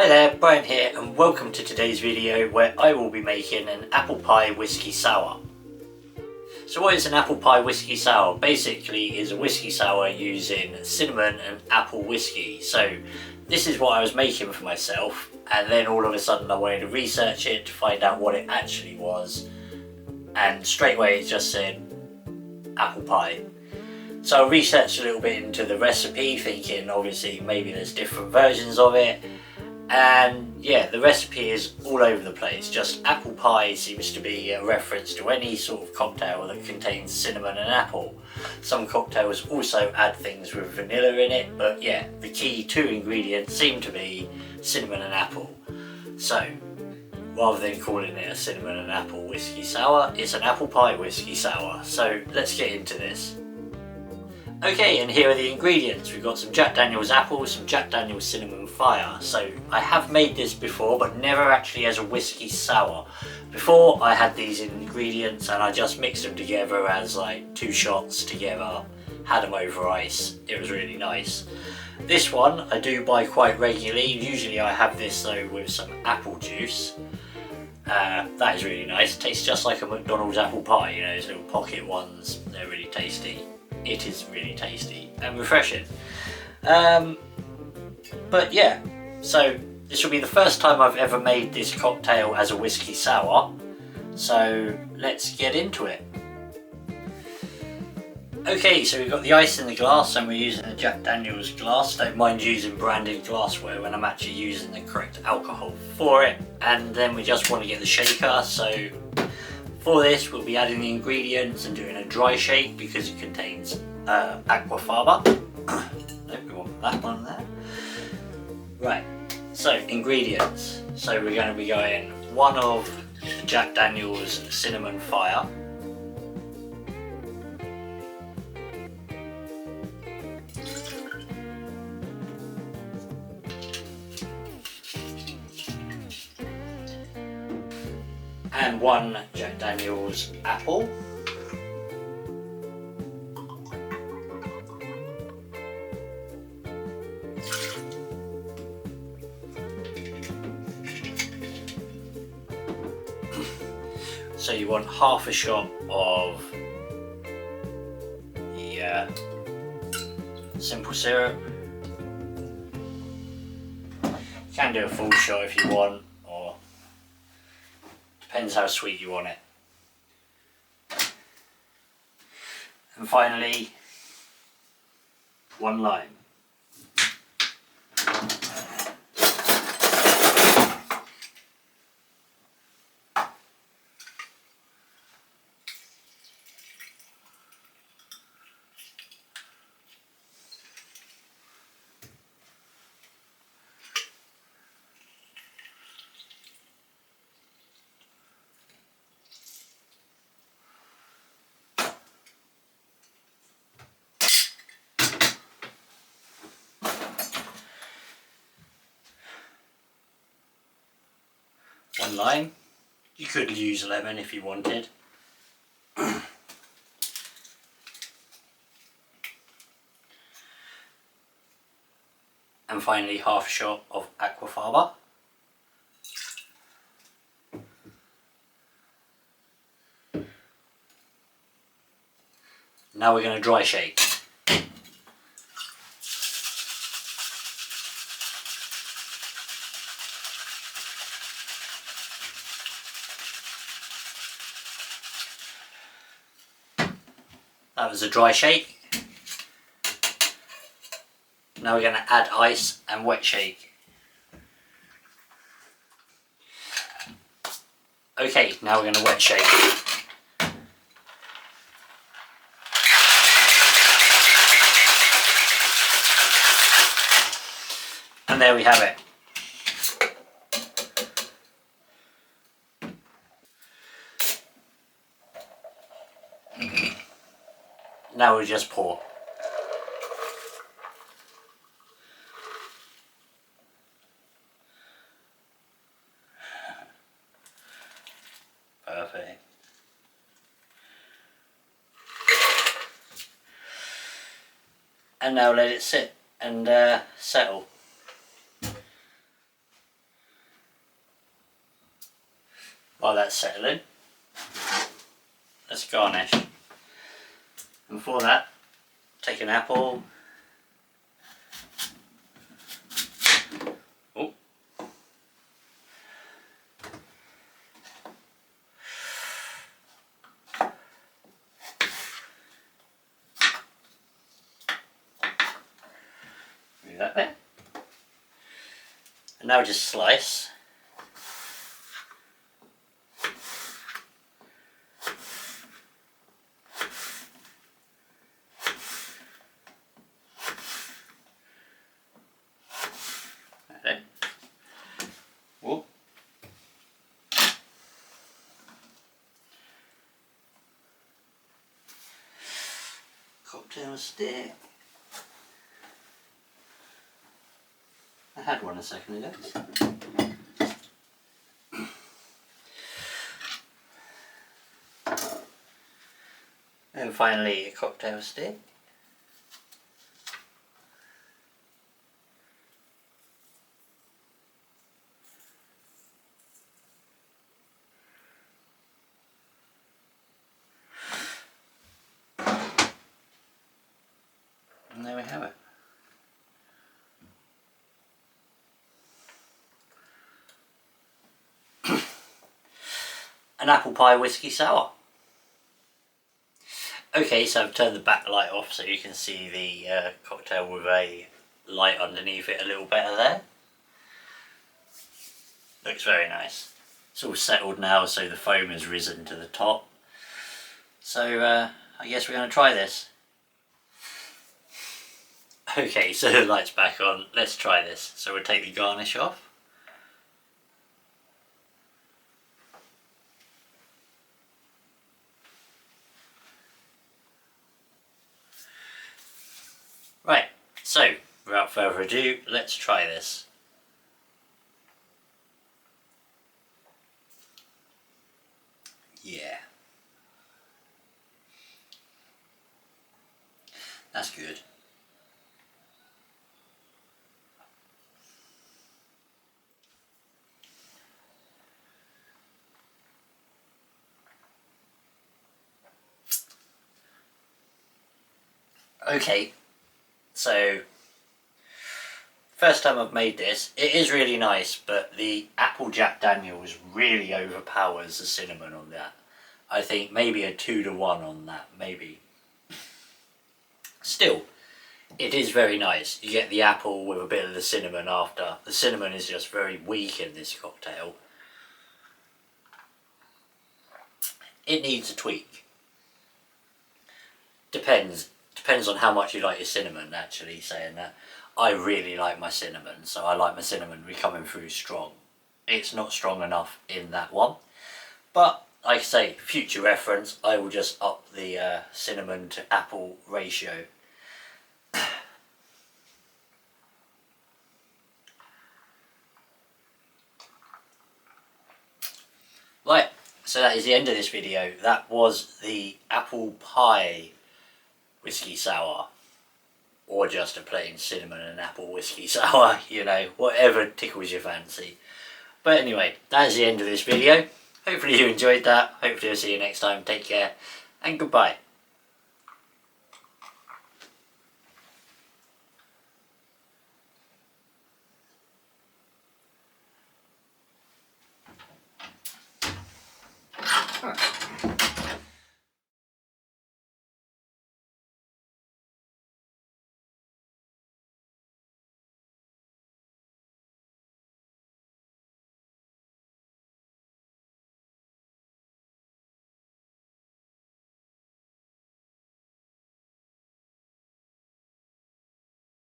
Hi there, Brian here, and welcome to today's video where I will be making an apple pie whiskey sour. So what is an apple pie whiskey sour? Basically is a whiskey sour using cinnamon and apple whiskey. So this is what I was making for myself, and then all of a sudden I wanted to research it to find out what it actually was, and straight away it just said apple pie. So I researched a little bit into the recipe, thinking obviously maybe there's different versions of it. And yeah, the recipe is all over the place. Just apple pie seems to be a reference to any sort of cocktail that contains cinnamon and apple. Some cocktails also add things with vanilla in it, but yeah, the key two ingredients seem to be cinnamon and apple. So rather than calling it a cinnamon and apple whiskey sour, it's an apple pie whiskey sour. So let's get into this. Okay, and here are the ingredients. We've got some Jack Daniel's apple, some Jack Daniel's cinnamon fire. So I have made this before, but never actually as a whiskey sour. Before I had these ingredients and I just mixed them together as like 2 shots together, had them over ice. It was really nice. This one I do buy quite regularly. Usually I have this though with some apple juice. That is really nice. It tastes just like a McDonald's apple pie, you know, those little pocket ones. They're really tasty. It is really tasty and refreshing. But yeah, so this will be the first time I've ever made this cocktail as a whiskey sour. So let's get into it. Okay, so we've got the ice in the glass and we're using the Jack Daniel's glass. Don't mind using branded glassware when I'm actually using the correct alcohol for it. And then we just want to get the shaker. So for this we'll be adding the ingredients and doing a dry shake because it contains aquafaba. Nope, we want that one there. Right, so ingredients. So we're going to be going 1 of the Jack Daniel's cinnamon fire. And 1 Jack Daniel's apple. So you want half a shot of the simple syrup. You can do a full shot if you want, or depends how sweet you want it. And finally, 1 lime. One lime. You could use lemon if you wanted. And finally half a shot of aquafaba. Now we're going to dry shake. That was a dry shake. Now we're going to add ice and wet shake. Okay, now we're going to wet shake. And there we have it. Now we'll just pour. Perfect. And now let it sit and settle. that's settling, let's garnish. And for that, take an apple. Oh. Move that there. And now just slice. Okay. Whoop. Cocktail stick. I had one a second ago. And finally a cocktail stick. And there we have it. An apple pie whiskey sour. Okay, so I've turned the backlight off so you can see the cocktail with a light underneath it a little better there. Looks very nice. It's all settled now, so the foam has risen to the top. So I guess we're going to try this. Okay, so the light's back on. Let's try this. So we'll take the garnish off. Right, so without further ado, let's try this. Yeah. That's good. Okay, so first time I've made this, it is really nice, but the apple Jack Daniels really overpowers the cinnamon on that. I think maybe a 2-to-1 on that, maybe. Still, it is very nice. You get the apple with a bit of the cinnamon after. The cinnamon is just very weak in this cocktail. It needs a tweak. Depends on how much you like your cinnamon, actually, saying that. I really like my cinnamon, so I like my cinnamon coming through strong. It's not strong enough in that one. But, like I say, future reference, I will just up the cinnamon to apple ratio. Right, so that is the end of this video. That was the apple pie whiskey sour, or just a plain cinnamon and apple whiskey sour, you know, whatever tickles your fancy. But anyway, that is the end of this video. Hopefully you enjoyed that. Hopefully I'll see you next time. Take care and goodbye.